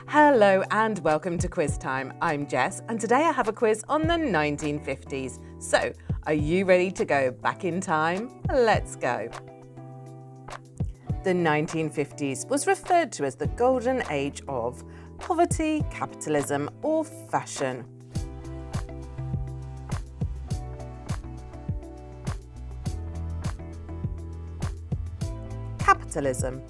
Hello and welcome to Quiz Time. I'm Jess and today I have a quiz on the 1950s. So, are you ready to go back in time? Let's go. The 1950s was referred to as the golden age of poverty, capitalism or fashion. Capitalism.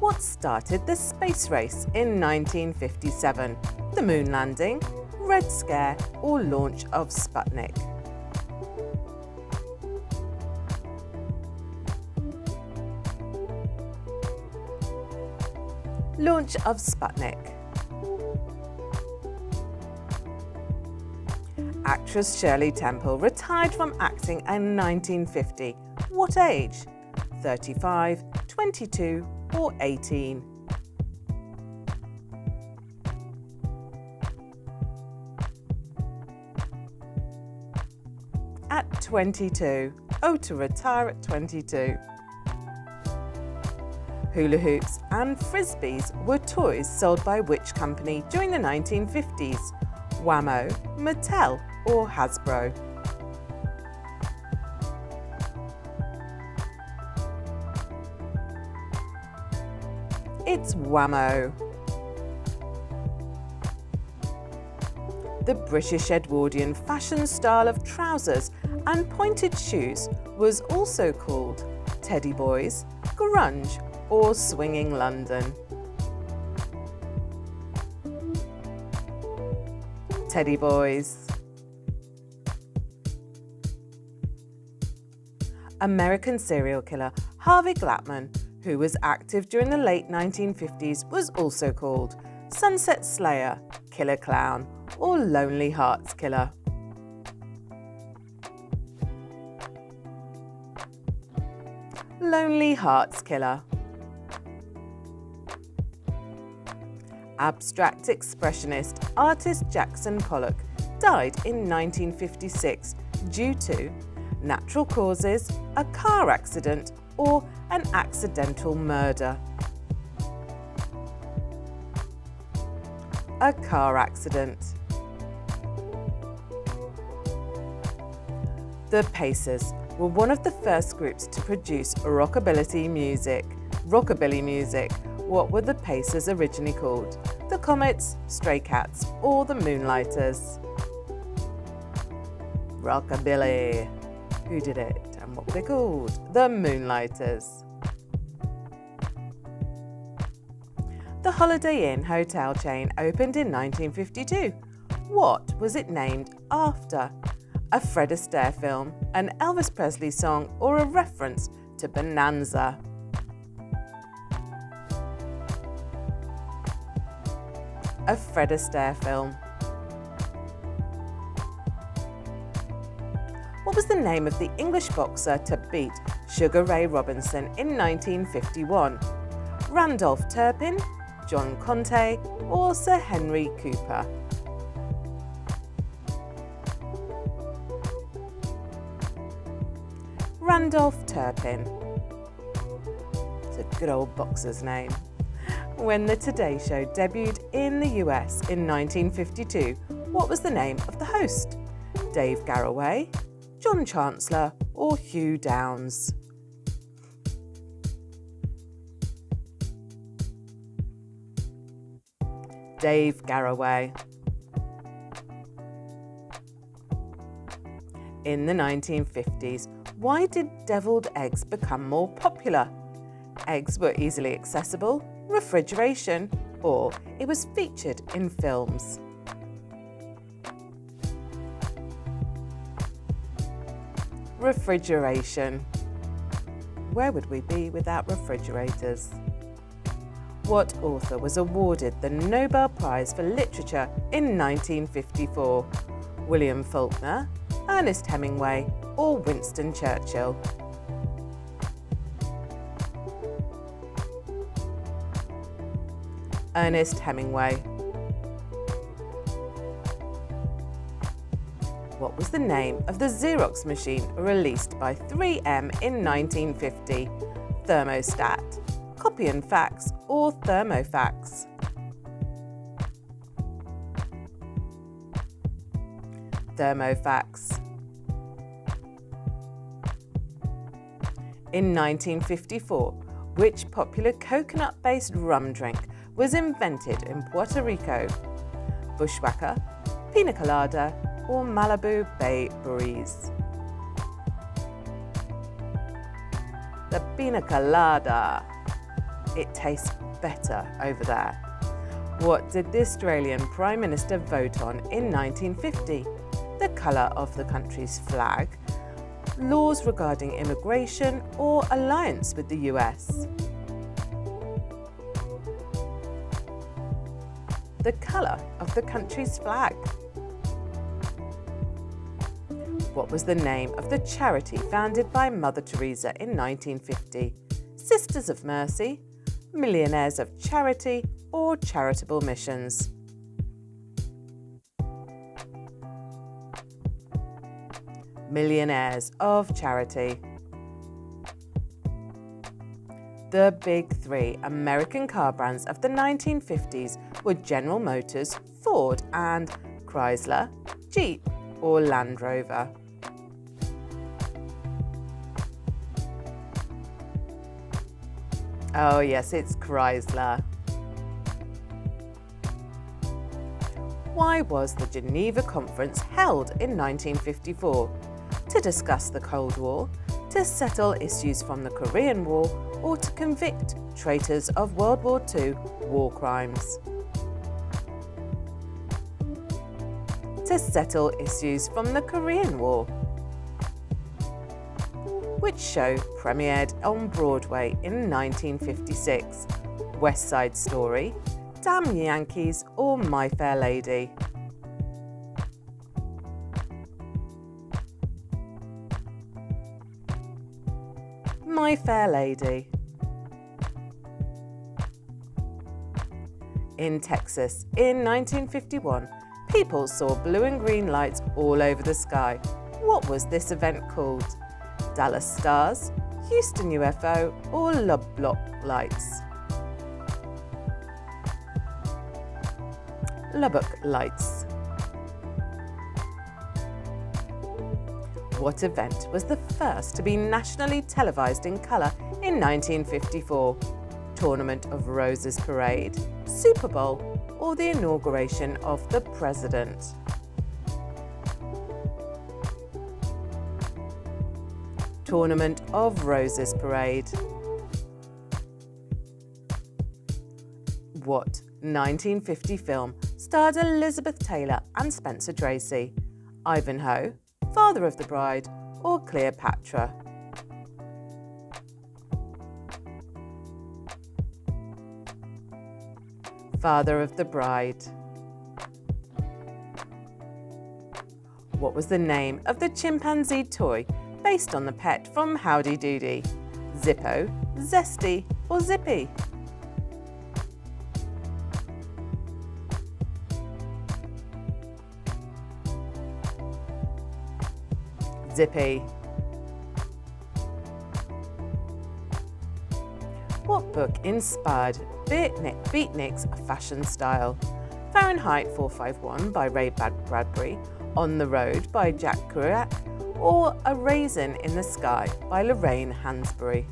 What started the space race in 1957? The moon landing, Red Scare, or launch of Sputnik? Launch of Sputnik. Actress Shirley Temple retired from acting in 1950. What age? 35, 22, or 18? At 22. Oh, to retire at 22. Hula hoops and frisbees were toys sold by which company during the 1950s? Wham-O, Mattel, or Hasbro? It's Wham-O. The British Edwardian fashion style of trousers and pointed shoes was also called Teddy Boys, Grunge, or Swinging London. Teddy Boys. American serial killer Harvey Glattman, who was active during the late 1950s, was also called Sunset Slayer, Killer Clown, or Lonely Hearts Killer. Lonely Hearts Killer. Abstract expressionist artist Jackson Pollock died in 1956 due to natural causes, a car accident, or an accidental murder. A car accident. The Pacers were one of the first groups to produce rockabilly music. What were the Pacers originally called? The Comets, Stray Cats, or the Moonlighters? Rockabilly. Who did it and what were they called? The Moonlighters. The Holiday Inn hotel chain opened in 1952. What was it named after? A Fred Astaire film, an Elvis Presley song, or a reference to Bonanza? A Fred Astaire film. What was the name of the English boxer to beat Sugar Ray Robinson in 1951? Randolph Turpin, John Conte, or Sir Henry Cooper? Randolph Turpin. It's a good old boxer's name. When the Today Show debuted in the US in 1952, what was the name of the host? Dave Garroway, John Chancellor, or Hugh Downs? Dave Garroway. In the 1950s, why did deviled eggs become more popular? Eggs were easily accessible, refrigeration, or it was featured in films. Refrigeration. Where would we be without refrigerators? What author was awarded the Nobel Prize for Literature in 1954? William Faulkner, Ernest Hemingway, or Winston Churchill? Ernest Hemingway. What was the name of the Xerox machine released by 3M in 1950? thermostat, copy and fax or thermofax. Thermofax. In 1954, which popular coconut-based rum drink was invented in Puerto Rico? Bushwhacker, Pina Colada or Malibu Bay Breeze? The Pina Colada. It tastes better over there. What did the Australian Prime Minister vote on in 1950? The colour of the country's flag, laws regarding immigration or alliance with the US? The colour of the country's flag. What was the name of the charity founded by Mother Teresa in 1950? Sisters of Mercy, Millionaires of Charity or Charitable Missions? Millionaires of Charity. The big three American car brands of the 1950s were General Motors, Ford and Chrysler, Jeep or Land Rover? Oh yes, it's Chrysler. Why was the Geneva Conference held in 1954? To discuss the Cold War, to settle issues from the Korean War, or to convict traitors of World War II war crimes? To settle issues from the Korean War. Which show premiered on Broadway in 1956? West Side Story, Damn Yankees or My Fair Lady? My Fair Lady. In Texas, in 1951, people saw blue and green lights all over the sky. What was this event called? Dallas Stars, Houston UFO, or Lubbock Lights? Lubbock Lights. What event was the first to be nationally televised in colour in 1954? Tournament of Roses Parade, Super Bowl, or the inauguration of the President? Tournament of Roses Parade. What 1950 film starred Elizabeth Taylor and Spencer Tracy? Ivanhoe, Father of the Bride, or Cleopatra? Father of the Bride. What was the name of the chimpanzee toy based on the pet from Howdy Doody? Zippo, Zesty, or Zippy? Zippy. What book inspired Beatnik's fashion style? Fahrenheit 451 by Ray Bradbury, On the Road by Jack Kerouac, or A Raisin in the Sky by Lorraine Hansberry?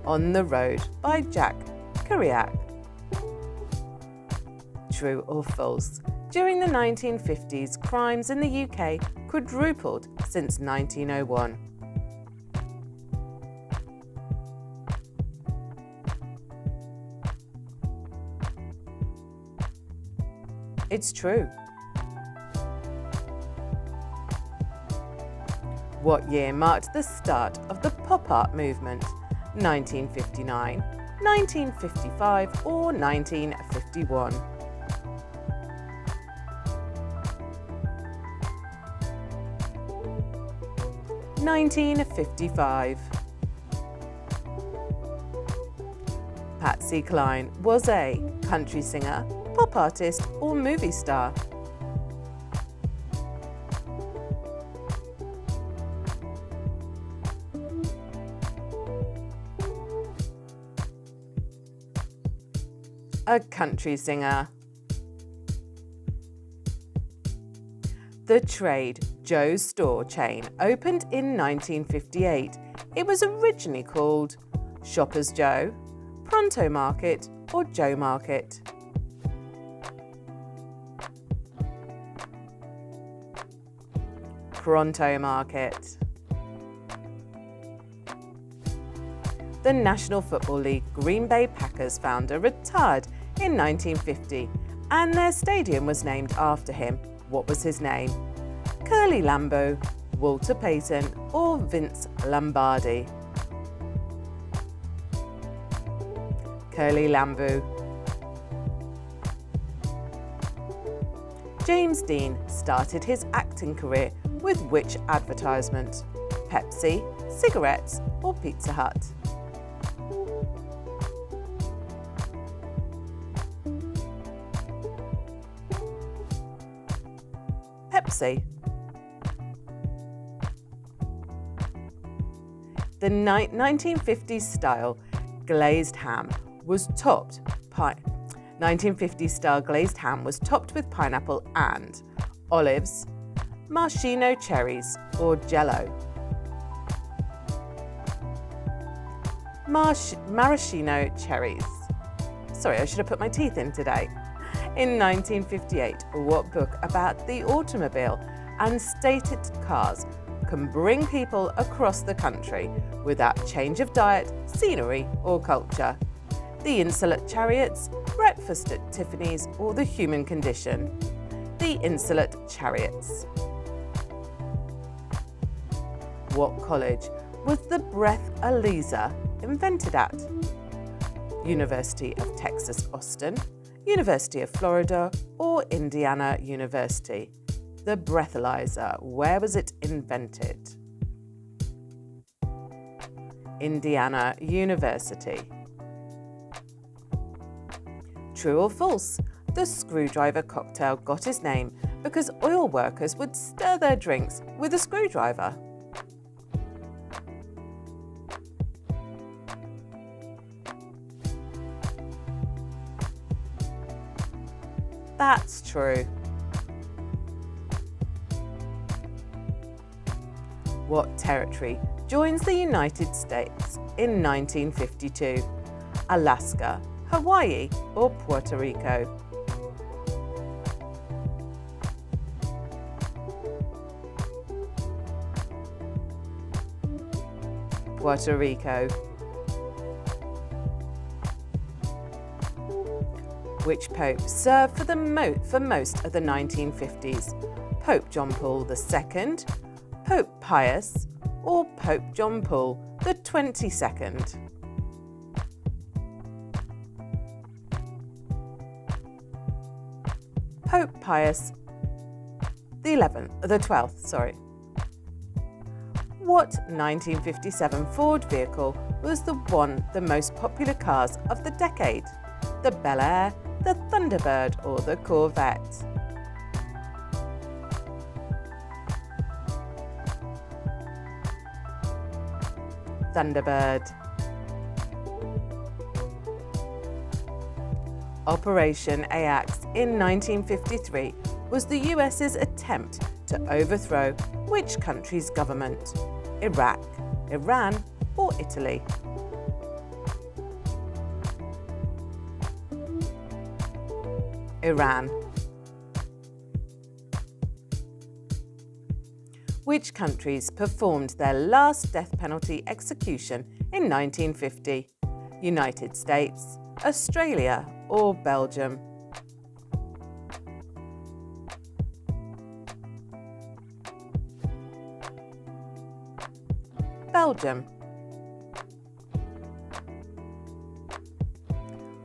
On the Road by Jack Kerouac. True or false? During the 1950s, crimes in the UK quadrupled since 1901. It's true. What year marked the start of the pop art movement? 1959, 1955, or 1951? 1955. Patsy Cline was a country singer, pop artist, or movie star? A country singer. The trade Joe's store chain opened in 1958. It was originally called Shoppers Joe, Pronto Market or Joe Market. Pronto Market. The National Football League Green Bay Packers founder retired in 1950 and their stadium was named after him. What was his name? Curly Lambeau, Walter Payton or Vince Lombardi? Curly Lambeau. James Dean started his acting career with which advertisement? Pepsi, cigarettes or Pizza Hut? Pepsi. The 1950s style glazed ham was topped 1950s style glazed ham was topped with pineapple and olives, maraschino cherries or Jello. Maraschino cherries. Sorry, I should have put my teeth in today. In 1958, what book about the automobile and stated cars can bring people across the country without change of diet, scenery or culture? The Insolent Chariots, Breakfast at Tiffany's or The Human Condition? The Insolent Chariots. What college was the breath Eliza invented at? University of Texas, Austin, University of Florida or Indiana University? The breathalyzer, where was it invented? Indiana University. True or false? The screwdriver cocktail got its name because oil workers would stir their drinks with a screwdriver. That's true. What territory joins the United States in 1952? Alaska, Hawaii or Puerto Rico? Puerto Rico. Which pope served for most of the 1950s? Pope John Paul II, Pope Pius, or Pope John Paul the 22nd? Pope Pius the 12th. What 1957 Ford vehicle was the most popular cars of the decade? The Bel Air, the Thunderbird or the Corvette? Thunderbird. Operation Ajax in 1953 was the US's attempt to overthrow which country's government? Iraq, Iran or Italy? Iran. Which countries performed their last death penalty execution in 1950? United States, Australia or Belgium? Belgium.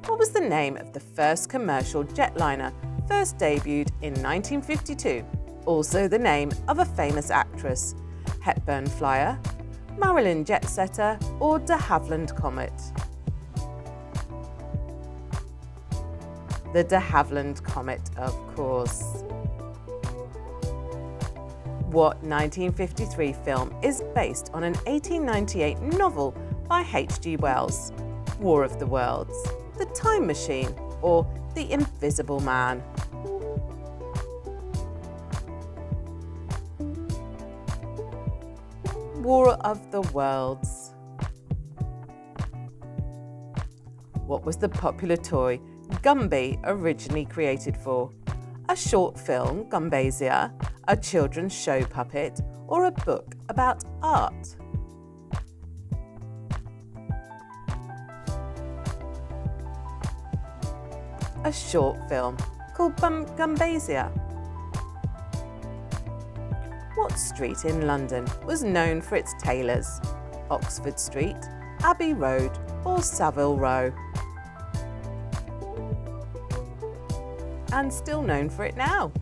What was the name of the first commercial jetliner first debuted in 1952? Also the name of a famous actress, Hepburn Flyer, Marilyn Jetsetter or de Havilland Comet? The de Havilland Comet, of course. What 1953 film is based on an 1898 novel by H.G. Wells? War of the Worlds, The Time Machine or the Invisible Man? War of the Worlds. What was the popular toy Gumby originally created for? A short film, Gumbasia, a children's show puppet, or a book about art? A short film called Gumbasia. What street in London was known for its tailors? Oxford Street, Abbey Road, or Savile Row? And still known for it now.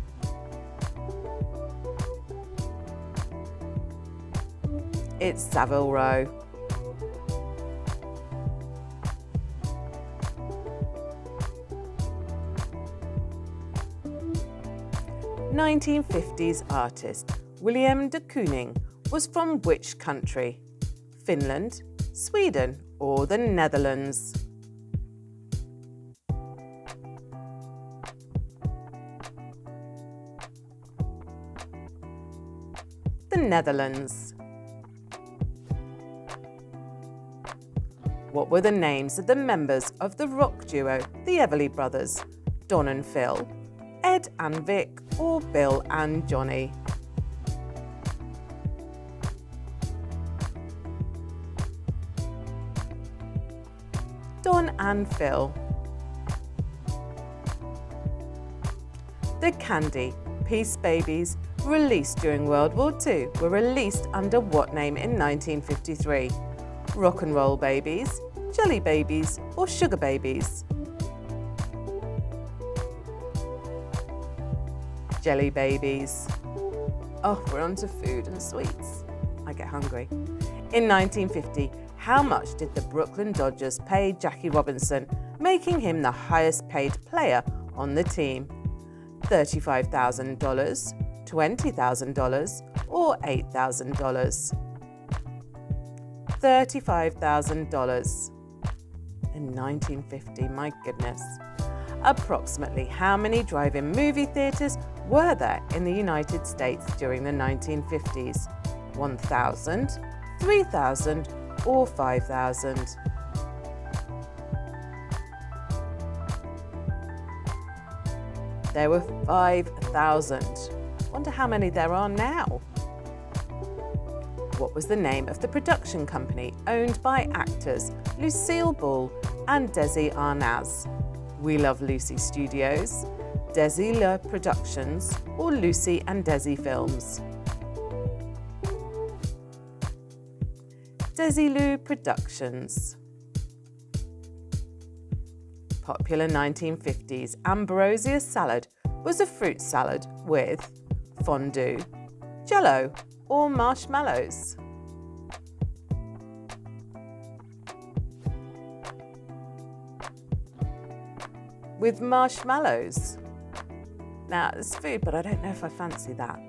It's Savile Row. (1950s) artist William de Kooning was from which country? Finland, Sweden, or the Netherlands? The Netherlands. What were the names of the members of the rock duo, the Everly Brothers? Don and Phil, Ed and Vic, or Bill and Johnny? Don and Phil. The Candy Peace Babies, released during World War II, were released under what name in 1953? Rock and Roll Babies, Jelly Babies, or Sugar Babies? Jelly Babies. Oh, we're on to food and sweets. I get hungry. In 1950, how much did the Brooklyn Dodgers pay Jackie Robinson, making him the highest paid player on the team? $35,000, $20,000, or $8,000? $35,000 in 1950, my goodness. Approximately how many drive-in movie theatres were there in the United States during the 1950s? 1,000, 3,000, or 5,000? There were 5,000. Wonder how many there are now. What was the name of the production company owned by actors Lucille Ball and Desi Arnaz? We Love Lucy Studios, Desi Le Productions, or Lucy and Desi Films? Desilu Productions. Popular 1950s ambrosia salad was a fruit salad with fondue, jello, or marshmallows? With marshmallows. Now, it's food, but I don't know if I fancy that.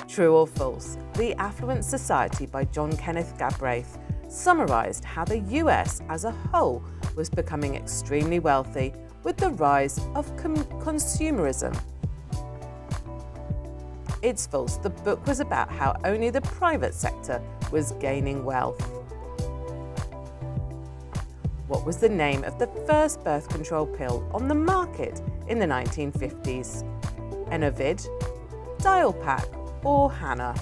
True or false? The Affluent Society by John Kenneth Galbraith summarised how the US as a whole was becoming extremely wealthy with the rise of consumerism. It's false. The book was about how only the private sector was gaining wealth. What was the name of the first birth control pill on the market in the 1950s? Enovid, Dialpack, or Hannah?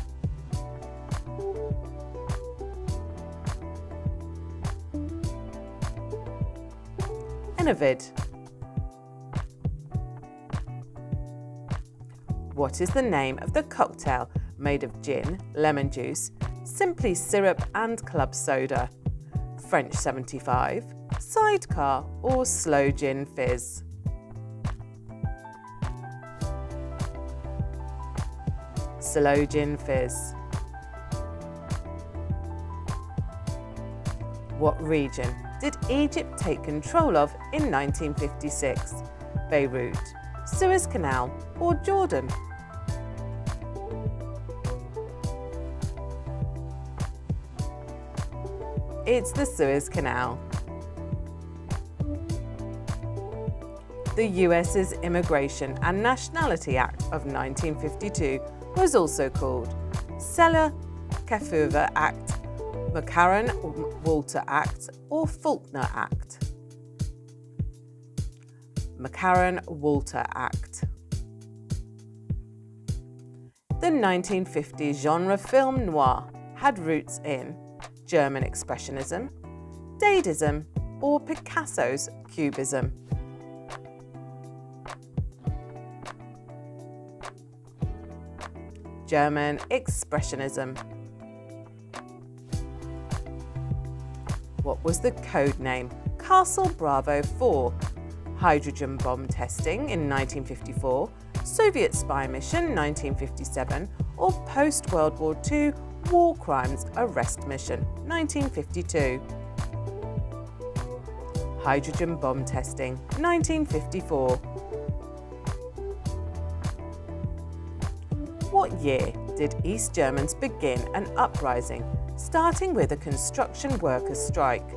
Enovid. What is the name of the cocktail made of gin, lemon juice, simply syrup and club soda? French 75, Sidecar, or Slow Gin Fizz? Slow Gin Fizz. What region did Egypt take control of in 1956? Beirut, Suez Canal, or Jordan? It's the Suez Canal. The US's Immigration and Nationality Act of 1952 was also called Seller-Kefauver Act, McCarran-Walter Act, or Faulkner Act. McCarran-Walter Act. The 1950s genre film noir had roots in German Expressionism, Dadaism, or Picasso's Cubism. German Expressionism. What was the code name? Castle Bravo 4, hydrogen bomb testing in 1954, Soviet spy mission 1957, or post-World War II war crimes arrest mission 1952. Hydrogen bomb testing 1954. What year did East Germans begin an uprising, starting with a construction workers' strike?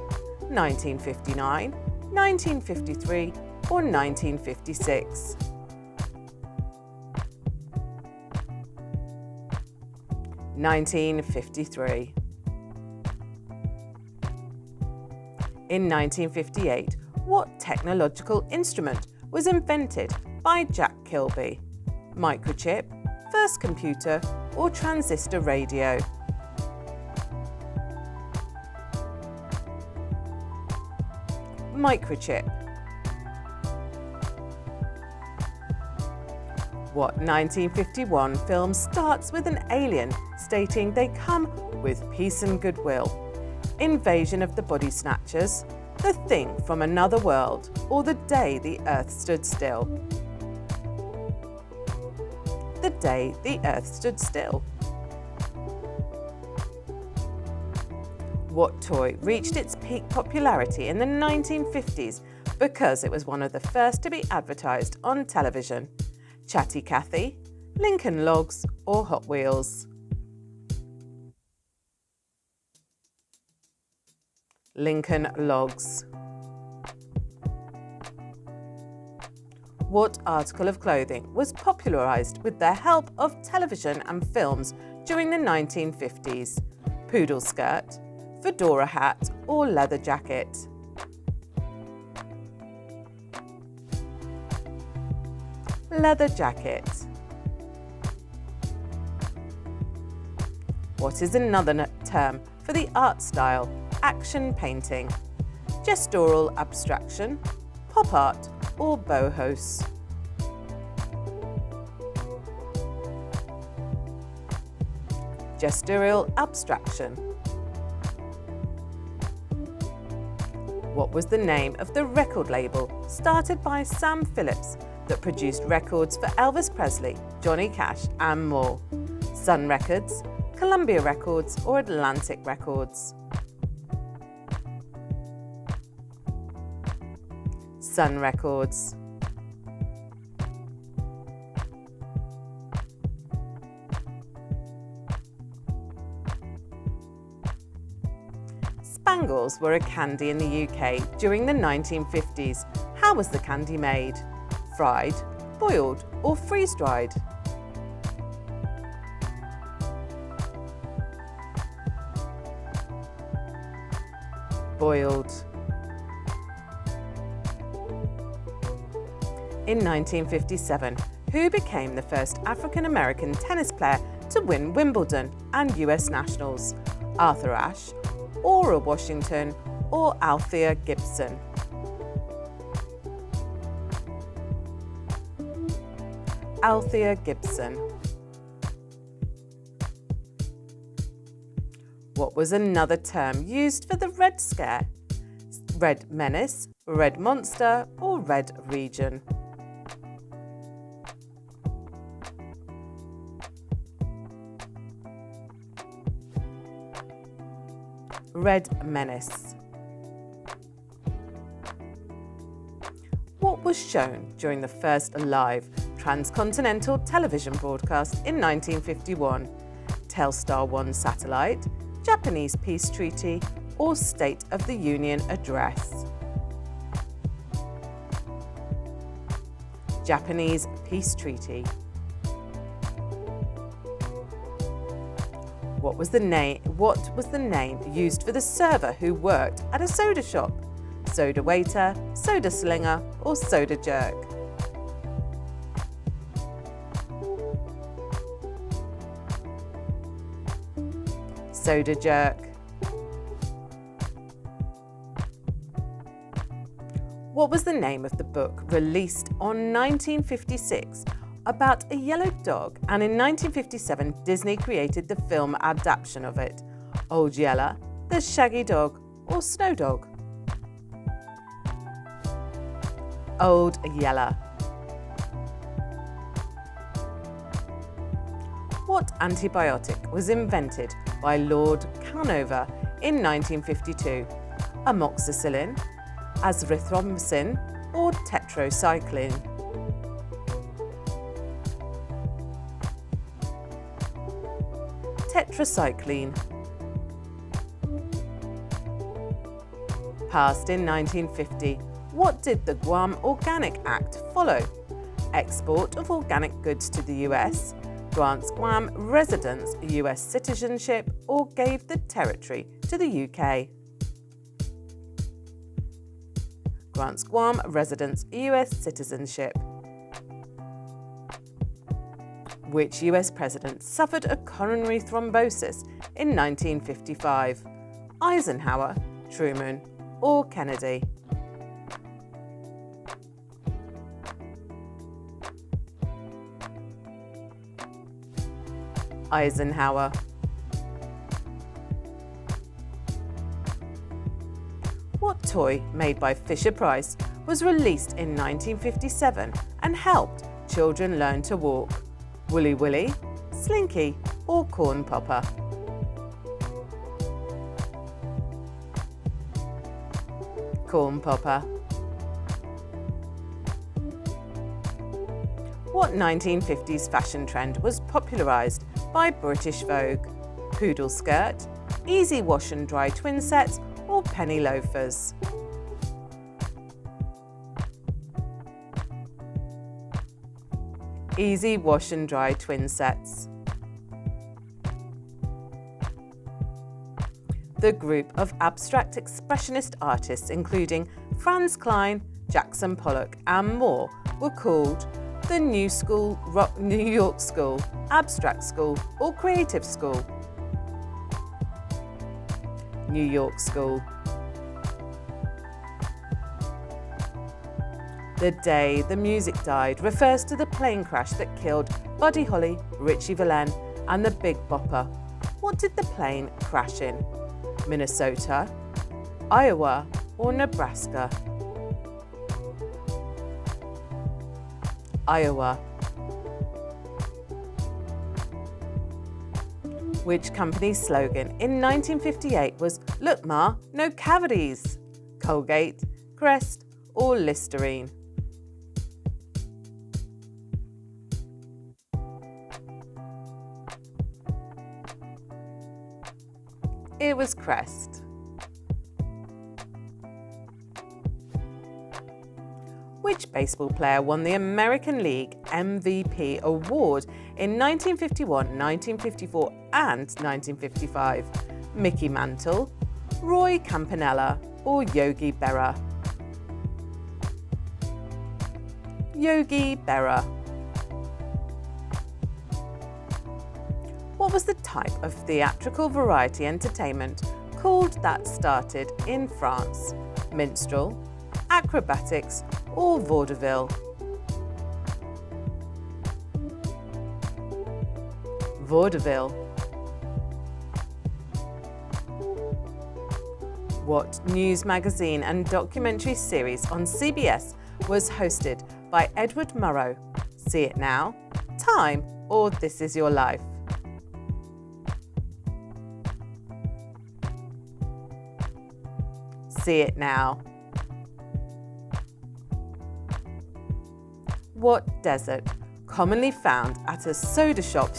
1959, 1953, or 1956? (1953). In 1958, what technological instrument was invented by Jack Kilby? Microchip, first computer, or transistor radio? Microchip. What 1951 film starts with an alien stating they come with peace and goodwill? Invasion of the Body Snatchers, The Thing from Another World, or The Day the Earth Stood Still? The Day the Earth Stood Still. What toy reached its peak popularity in the 1950s because it was one of the first to be advertised on television? Chatty Cathy, Lincoln Logs, or Hot Wheels? Lincoln Logs. What article of clothing was popularised with the help of television and films during the 1950s? Poodle skirt, fedora hat, or leather jacket? Leather jacket. What is another term for the art style? Action painting, gestural abstraction, pop art, or bohos? Gestural abstraction. What was the name of the record label started by Sam Phillips that produced records for Elvis Presley, Johnny Cash, and more? Sun Records, Columbia Records, or Atlantic Records? Sun Records. Spangles were a candy in the UK during the 1950s. How was the candy made? Fried, boiled, or freeze-dried? Boiled. In 1957, who became the first African-American tennis player to win Wimbledon and US Nationals? Arthur Ashe, Ora Washington, or Althea Gibson? Althea Gibson. What was another term used for the Red Scare? Red Menace, Red Monster, or Red Region? Red Menace. What was shown during the first live transcontinental television broadcast in 1951? Telstar 1 satellite, Japanese peace treaty, or State of the Union address? Japanese peace treaty? What was the name used for the server who worked at a soda shop? Soda waiter, soda slinger, or soda jerk? Soda jerk. What was the name of the book released on 1956 about a yellow dog, and in 1957 Disney created the film adaptation of it? Old Yeller, The Shaggy Dog, or Snow Dog? Old Yeller. What antibiotic was invented by Lord Canover in 1952? Amoxicillin, azithromycin, or tetracycline? Tetracycline. Passed in 1950. What did the Guam Organic Act follow? Export of organic goods to the US, grants Guam residents US citizenship, or gave the territory to the UK? Grants Guam residents US citizenship. Which US president suffered a coronary thrombosis in 1955? Eisenhower, Truman, or Kennedy? Eisenhower. What toy made by Fisher-Price was released in 1957 and helped children learn to walk? Woolly Willy, Slinky, or Corn Popper? Corn Popper. What 1950s fashion trend was popularised by British Vogue? Poodle skirt, easy wash and dry twin sets, or penny loafers? Easy wash and dry twin sets. The group of abstract expressionist artists, including Franz Klein, Jackson Pollock, and more, were called the New York School, Abstract School, or Creative School? New York School. The Day the Music Died refers to the plane crash that killed Buddy Holly, Richie Valens, and the Big Bopper. What did the plane crash in? Minnesota, Iowa, or Nebraska? Iowa. Which company's slogan in 1958 was "Look Ma, no cavities"? Colgate, Crest, or Listerine? It was Crest. Which baseball player won the American League MVP award in 1951, 1954, and 1955? Mickey Mantle, Roy Campanella, or Yogi Berra? Yogi Berra. What was the type of theatrical variety entertainment called that started in France? Minstrel, acrobatics, or vaudeville? Vaudeville. What news magazine and documentary series on CBS was hosted by Edward Murrow? See It Now, Time, or This Is Your Life? See It Now. What dessert commonly found at a soda shop,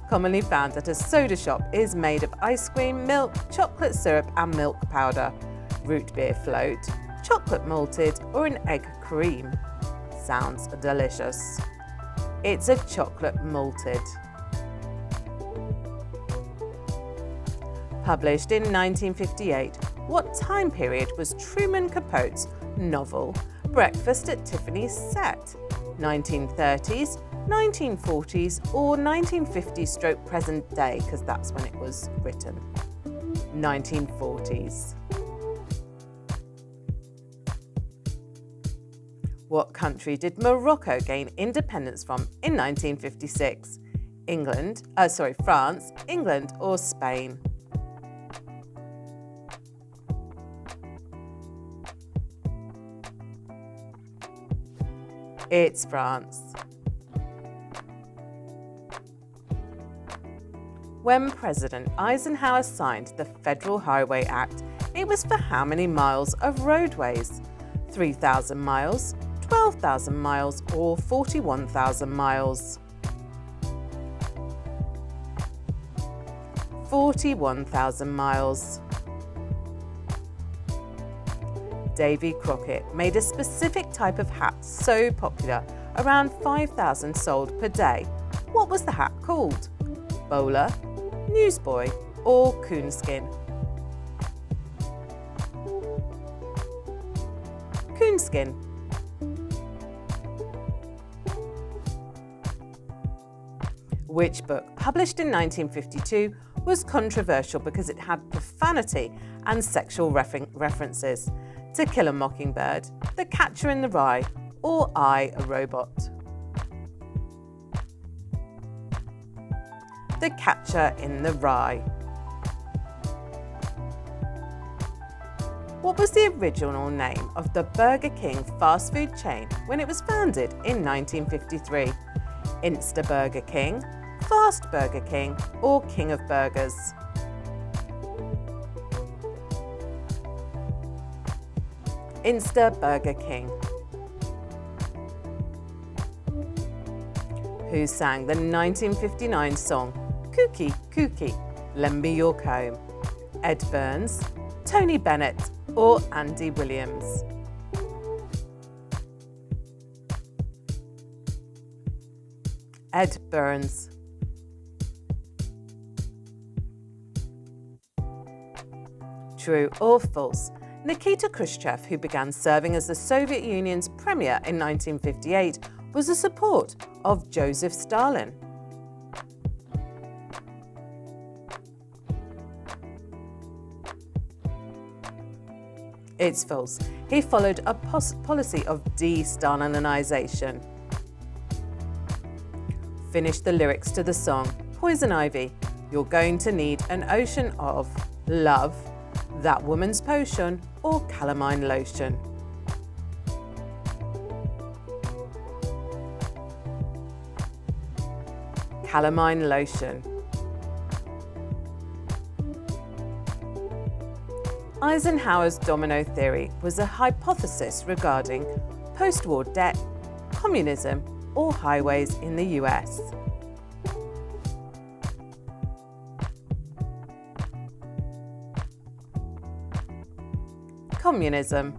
commonly found at a soda shop is made of ice cream, milk, chocolate syrup, and milk powder? Root beer float, chocolate malted, or an egg cream? sounds delicious. It's a chocolate malted. Published in 1958, what time period was Truman Capote's novel Breakfast at Tiffany's set? 1930s, 1940s, or 1950s/present day, because that's when it was written. 1940s. What country did Morocco gain independence from in 1956? France, England, or Spain? It's France. When President Eisenhower signed the Federal Highway Act, it was for how many miles of roadways? 3,000 miles, 12,000 miles, or 41,000 miles? 41,000 miles. Davy Crockett made a specific type of hat so popular, around 5,000 sold per day. What was the hat called? Bowler, newsboy, or coonskin? Coonskin. Which book, published in 1952, was controversial because it had profanity and sexual references? To Kill a Mockingbird, The Catcher in the Rye, or I, a Robot? The Catcher in the Rye. What was the original name of the Burger King fast food chain when it was founded in 1953? Insta Burger King, Fast Burger King, or King of Burgers? Insta Burger King. Who sang the 1959 song Kooky Kooky, Lend Me Your Comb? Ed Burns, Tony Bennett, or Andy Williams? Ed Burns. True or false? Nikita Khrushchev, who began serving as the Soviet Union's premier in 1958, was a support of Joseph Stalin. It's false. He followed a policy of de-Stalinization. Finish the lyrics to the song Poison Ivy. You're going to need an ocean of love, that woman's potion, or calamine lotion. Calamine lotion. Eisenhower's domino theory was a hypothesis regarding post-war debt, communism, or highways in the US. Communism.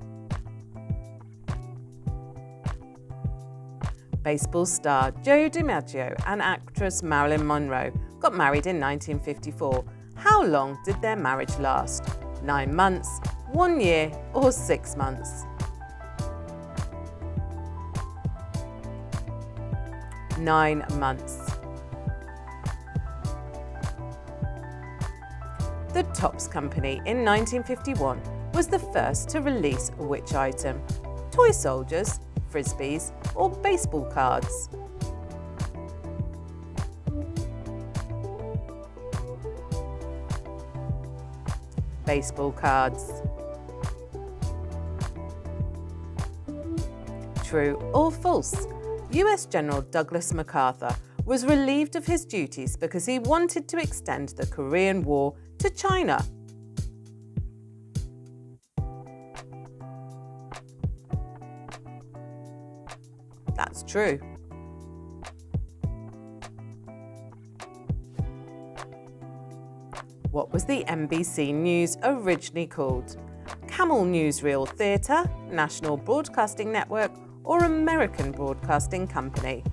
Baseball star Joe DiMaggio and actress Marilyn Monroe got married in 1954. How long did their marriage last? 9 months, 1 year, or 6 months? 9 months. The Topps Company in 1951 was the first to release which item? Toy soldiers, frisbees, or baseball cards? Baseball cards. True or false? US General Douglas MacArthur was relieved of his duties because he wanted to extend the Korean War to China. That's true. What was the NBC News originally called? Camel Newsreel Theatre, National Broadcasting Network, or American Broadcasting Company?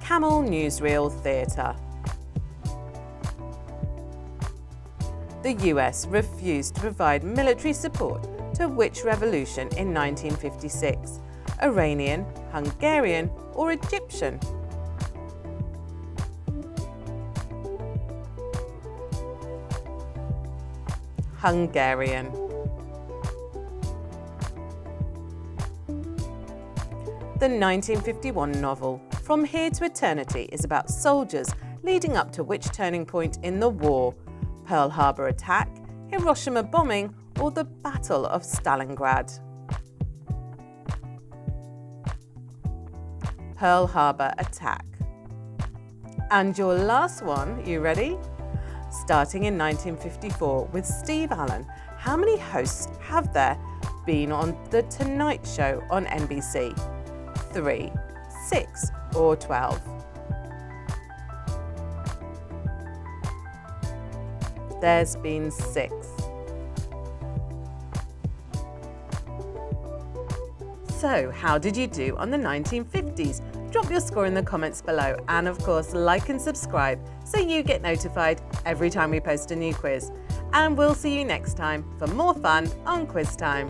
Camel Newsreel Theatre. The US refused to provide military support to which revolution in 1956? Iranian, Hungarian, or Egyptian? Hungarian. The 1951 novel From Here to Eternity is about soldiers leading up to which turning point in the war? Pearl Harbor attack, Hiroshima bombing, or the Battle of Stalingrad? Pearl Harbor attack. And your last one, you ready? Starting in 1954 with Steve Allen, how many hosts have there been on The Tonight Show on NBC? 3, 6, or 12? There's been 6. So, how did you do on the 1950s? Drop your score in the comments below, and of course, like and subscribe so you get notified every time we post a new quiz. And we'll see you next time for more fun on Quiz Time.